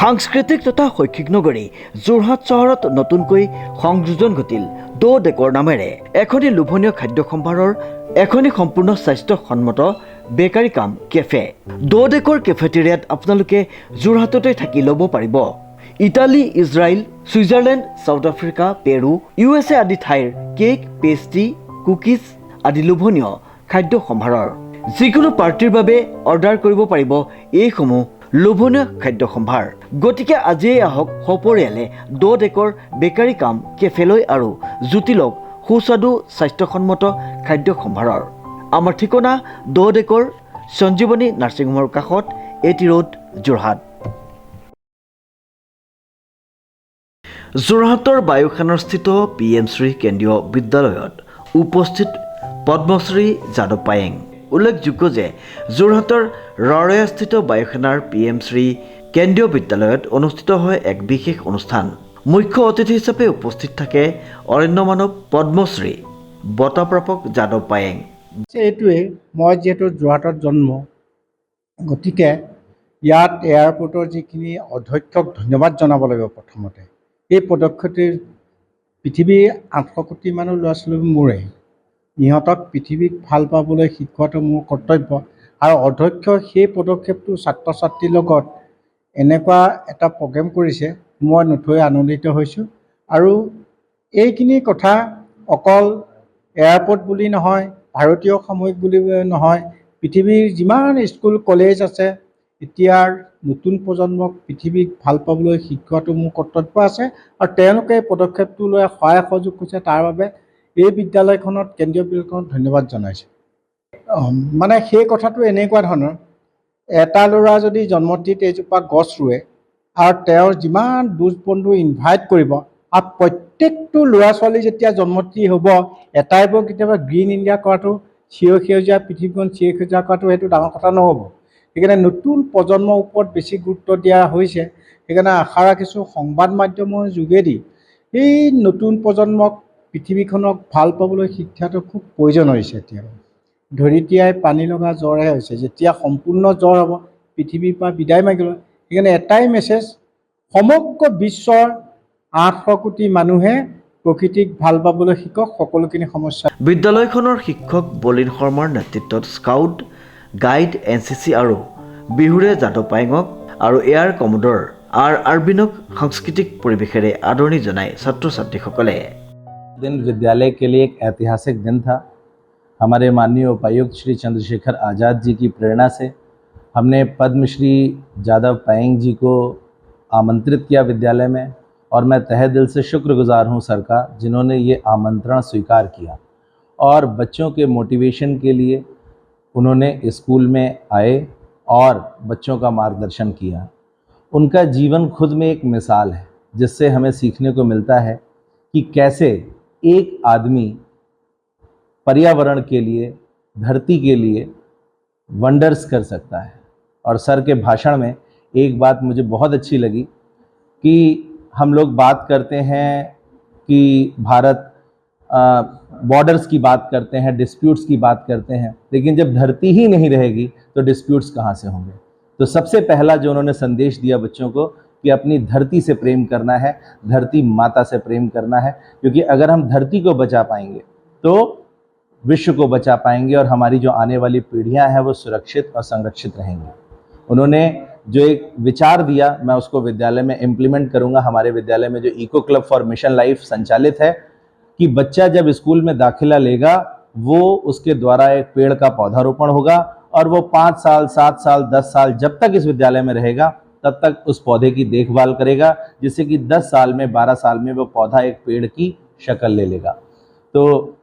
সাংস্কৃতিক তথা শৈক্ষিক নগৰী যোৰহাট চহৰত নতুনকৈ সংযোজন ঘটিল দ ডেকৰ নামেৰে এখনি লোভনীয় খাদ্য সম্ভাৰৰ এখনি সম্পূৰ্ণ স্বাস্থ্যসন্মত বেকাৰী কাম কেফে। দ ডেকৰ কেফেটেৰিয়াত আপোনালোকে যোৰহাটতে থাকি ল'ব পাৰিব Italy, Israel, Switzerland, South Africa, Peru, USA আদি ঠাইৰ কেক, পেষ্ট্ৰি, কুকিজ আদি লোভনীয় খাদ্য সম্ভাৰৰ। যিকোনো পাৰ্টিৰ বাবে অৰ্ডাৰ কৰিব পাৰিব এইসমূহ লোভনীয় খাদ্য সম্ভাৰ। গতিকে আজিয়েই আহক সপৰিয়ালে দ ডেকৰ বেকাৰী কাম কেফেলৈ আৰু জুতি লওক সুস্বাদু স্বাস্থ্যসন্মত খাদ্য সম্ভাৰৰ। আমাৰ ঠিকনা দ ডেকৰ সঞ্জীৱনী নাৰ্ছিং হোমৰ কাষত এটি ৰোড, যোৰহাট। যোৰহাটৰ বায়ুসেনাৰস্থিত PMশ্ৰী কেন্দ্ৰীয় বিদ্যালয়ত উপস্থিত পদ্মশ্ৰী যাদৱ পায়েং। উল্লেখযোগ্য যে যোৰহাটৰ ৰৰৈয়াস্থিত বায়ুসেনাৰ PMশ্ৰী কেন্দ্ৰীয় বিদ্যালয়ত অনুষ্ঠিত হয় এক বিশেষ অনুষ্ঠান। মুখ্য অতিথি হিচাপে উপস্থিত থাকে অৰণ্য মানৱ পদ্মশ্ৰী বঁটাপ্ৰাপক যাদৱ পায়েং। এইটোৱে মই যিহেতু যোৰহাটত জন্ম, গতিকে ইয়াত এয়াৰপৰ্টৰ যিখিনি অধ্যক্ষক ধন্যবাদ জনাব লাগিব। প্ৰথমতে এই পদক্ষেপটিৰ পৃথিৱীৰ 800 কোটি মানুহ ল'ৰা ছোৱালী মোৰে, ইহঁতক পৃথিৱীক ভাল পাবলৈ শিকোৱাটো মোৰ কৰ্তব্য। আৰু অধ্যক্ষই সেই পদক্ষেপটো ছাত্ৰ ছাত্ৰীৰ লগত এনেকুৱা এটা প্ৰগ্ৰেম কৰিছে, মই নথৈ আনন্দিত হৈছোঁ। আৰু এইখিনি কথা অকল এয়াৰপৰ্ট বুলি নহয়, ভাৰতীয় সামৰিক বুলি নহয়, পৃথিৱীৰ যিমান স্কুল কলেজ আছে এতিয়াৰ নতুন প্ৰজন্মক পৃথিৱীক ভাল পাবলৈ শিকোৱাটো মোৰ কৰ্তব্য আছে। আৰু তেওঁলোকে এই পদক্ষেপটো লৈ সহায় সহযোগ কৰিছে, তাৰ বাবে এই বিদ্যালয়খনত কেন্দ্ৰীয় বিদ্যালয়খনত ধন্যবাদ জনাইছোঁ। মানে সেই কথাটো এনেকুৱা ধৰণৰ, এটা ল'ৰা যদি জন্মতিথিত এজোপা গছ ৰুৱে আৰু তেওঁৰ যিমান দোষ বন্ধু ইনভাইট কৰিব, আৰু প্ৰত্যেকটো ল'ৰা ছোৱালী যেতিয়া জন্মতিথি হ'ব এটাইব কেতিয়াবা গ্ৰীণ ইণ্ডিয়া কৰাটো, সেউজীয়া পৃথিৱীখন সেউজীয়া কৰাটো সেইটো ডাঙৰ কথা নহ'ব। সেইকাৰণে নতুন প্ৰজন্মৰ ওপৰত বেছি গুৰুত্ব দিয়া হৈছে। সেইকাৰণে আশা ৰাখিছোঁ সংবাদ মাধ্যমৰ যোগেদি এই নতুন প্ৰজন্মক পৃথিৱীখনক ভাল পাবলৈ শিক্ষাটো খুব প্ৰয়োজন হৈছে। এতিয়া ধৰিত্ৰীয়াই পানী লগা জ্বৰহে হৈছে, যেতিয়া সম্পূৰ্ণ জ্বৰ হ'ব পৃথিৱীৰ পৰা বিদায় মাগিব। সেইকাৰণে এটাই মেছেজ, সমগ্ৰ বিশ্বৰ 800 কোটি মানুহে প্ৰকৃতিক ভাল পাবলৈ শিকক, সকলোখিনি সমস্যা। বিদ্যালয়খনৰ শিক্ষক বলিন শৰ্মাৰ নেতৃত্বত স্কাউট গাইড NCC আৰু বিহুৰে যাদৱ পায়েঙক আৰু এয়াৰ কমোডৰ আৰবিনক সাংস্কৃতিক পৰিৱেশেৰে আদৰণি জনাই ছাত্ৰ ছাত্ৰীসকলে। दिन विद्यालय के लिए एक ऐतिहासिक दिन था। हमारे माननीय उपायुक्त श्री चंद्रशेखर आज़ाद जी की प्रेरणा से हमने पद्मश्री जादव पायेंग जी को आमंत्रित किया विद्यालय में, और मैं तहे दिल से शुक्रगुजार हूं सर का, जिन्होंने ये आमंत्रण स्वीकार किया और बच्चों के मोटिवेशन के लिए उन्होंने स्कूल में आए और बच्चों का मार्गदर्शन किया। उनका जीवन खुद में एक मिसाल है, जिससे हमें सीखने को मिलता है कि कैसे एक आदमी पर्यावरण के लिए, धरती के लिए वंडर्स कर सकता है। और सर के भाषण में एक बात मुझे बहुत अच्छी लगी कि हम लोग बात करते हैं कि भारत बॉर्डर्स की बात करते हैं, डिस्प्यूट्स की बात करते हैं, लेकिन जब धरती ही नहीं रहेगी तो डिस्प्यूट्स कहाँ से होंगे। तो सबसे पहला जो उन्होंने संदेश दिया बच्चों को कि अपनी धरती से प्रेम करना है, धरती माता से प्रेम करना है, क्योंकि अगर हम धरती को बचा पाएंगे तो विश्व को बचा पाएंगे और हमारी जो आने वाली पीढ़ियां हैं वो सुरक्षित और संरक्षित रहेंगी। उन्होंने जो एक विचार दिया, मैं उसको विद्यालय में इम्प्लीमेंट करूंगा। हमारे विद्यालय में जो eco club for mission life संचालित है कि बच्चा जब स्कूल में दाखिला लेगा वो उसके द्वारा एक पेड़ का पौधारोपण होगा, और वो 5 साल 7 साल 10 साल जब तक इस विद्यालय में रहेगा तब तक उस पौधे की देखभाल करेगा, जिससे कि 10 साल में 12 साल में वो पौधा एक पेड़ की शक्ल ले लेगा। तो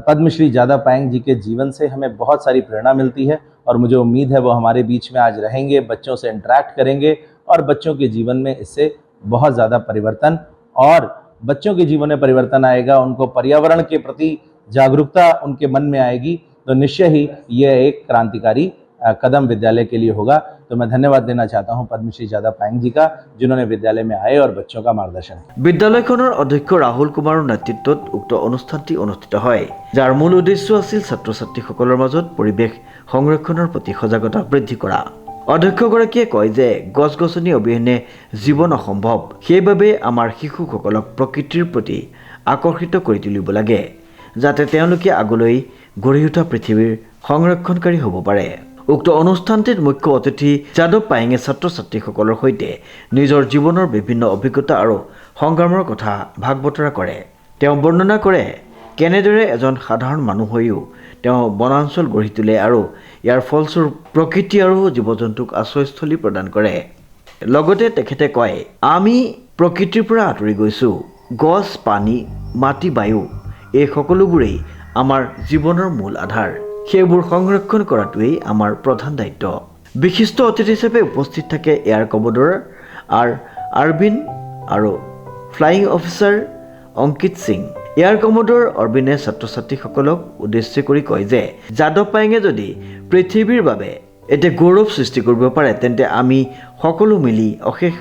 पद्मश्री जादव पायेंग जी के जीवन से हमें बहुत सारी प्रेरणा मिलती है, और मुझे उम्मीद है वो हमारे बीच में आज रहेंगे, बच्चों से इंटरेक्ट करेंगे, और बच्चों के जीवन में इससे बहुत ज़्यादा परिवर्तन, और बच्चों के जीवन में परिवर्तन आएगा, उनको पर्यावरण के प्रति जागरूकता उनके मन में आएगी, तो निश्चय ही ये एक क्रांतिकारी कदम विद्यालय के लिए होगा। तो मैं धन्यवाद देना चाहता हूं पद्मश्री जादव पायेंग जी का, जिन्होंने विद्यालय में आए और बच्चों का मार्गदर्शन किया। বিদ্যালয়খনৰ অধ্যক্ষ ৰাহুল কুমাৰৰ নেতৃত্বত উক্ত অনুষ্ঠানটি অনুষ্ঠিত হয়, যাৰ মূল উদ্দেশ্য আছিল ছাত্ৰ ছাত্ৰীসকলৰ মাজত পৰিৱেশ সংৰক্ষণৰ প্ৰতি সজাগতা বৃদ্ধি কৰা। অধ্যক্ষগৰাকীয়ে কয় যে গছ-গছনি অবিহনে জীৱন অসম্ভৱ। সেইবাবে আমাৰ শিশুসকলক প্ৰকৃতিৰ প্ৰতি আকৰ্ষিত কৰি তুলিব লাগে, যাতে তেওঁলোকে আগলৈ গঢ়ি উঠা পৃথিৱীৰ সংৰক্ষণকাৰী হ'ব পাৰে। উক্ত অনুষ্ঠানটিত মুখ্য অতিথি যাদৱ পায়েঙে ছাত্ৰ ছাত্ৰীসকলৰ সৈতে নিজৰ জীৱনৰ বিভিন্ন অভিজ্ঞতা আৰু সংগ্ৰামৰ কথা ভাগ বতৰা কৰে। তেওঁ বৰ্ণনা কৰে কেনেদৰে এজন সাধাৰণ মানুহ হৈও তেওঁ বনাঞ্চল গঢ়ি তোলে আৰু ইয়াৰ ফলস্বৰূপ প্ৰকৃতি আৰু জীৱ-জন্তুক আশ্ৰয়স্থলী প্ৰদান কৰে। লগতে তেখেতে কয়, আমি প্ৰকৃতিৰ পৰা আঁতৰি গৈছোঁ। গছ, পানী, মাটি, বায়ু এই সকলোবোৰেই আমাৰ জীৱনৰ মূল আধাৰ। সেইবোৰ সংৰক্ষণ কৰাটোৱেই আমাৰ প্ৰধান দায়িত্ব। বিশিষ্ট অতিথি হিচাপে উপস্থিত থাকে এয়াৰ কমোডৰ আৰবিন আৰু ফ্লাইং অফিচাৰ অংকিত সিং। এয়াৰ কমোডৰ অৰবিনে ছাত্ৰ ছাত্ৰীসকলক উদ্দেশ্য কৰি কয় যে যাদৱ পায়েঙে যদি পৃথিৱীৰ বাবে এটি গৌৰৱ সৃষ্টি কৰিব পাৰে, তেন্তে আমি সকলো মিলি অশেষ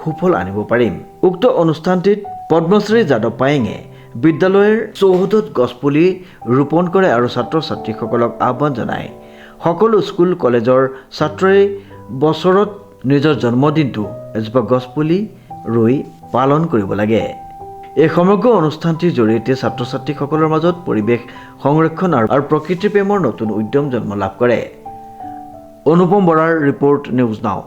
সুফল আনিব পাৰিম। উক্ত অনুষ্ঠানটিত পদ্মশ্ৰী যাদৱ পায়েঙে বিদ্যালয়ৰ চৌহদত গছপুলি ৰোপণ কৰে আৰু ছাত্ৰ ছাত্ৰীসকলক আহ্বান জনায়, সকলো স্কুল কলেজৰ ছাত্ৰই বছৰত নিজৰ জন্মদিনটো এজোপা গছপুলি ৰুই পালন কৰিব লাগে। এই সমগ্ৰ অনুষ্ঠানটিৰ জৰিয়তে ছাত্ৰ ছাত্ৰীসকলৰ মাজত পৰিৱেশ সংৰক্ষণ আৰু প্ৰকৃতি প্ৰেমৰ নতুন উদ্যম জন্ম লাভ কৰে। অনুপম বৰাৰ ৰিপৰ্ট, নিউজ নাও।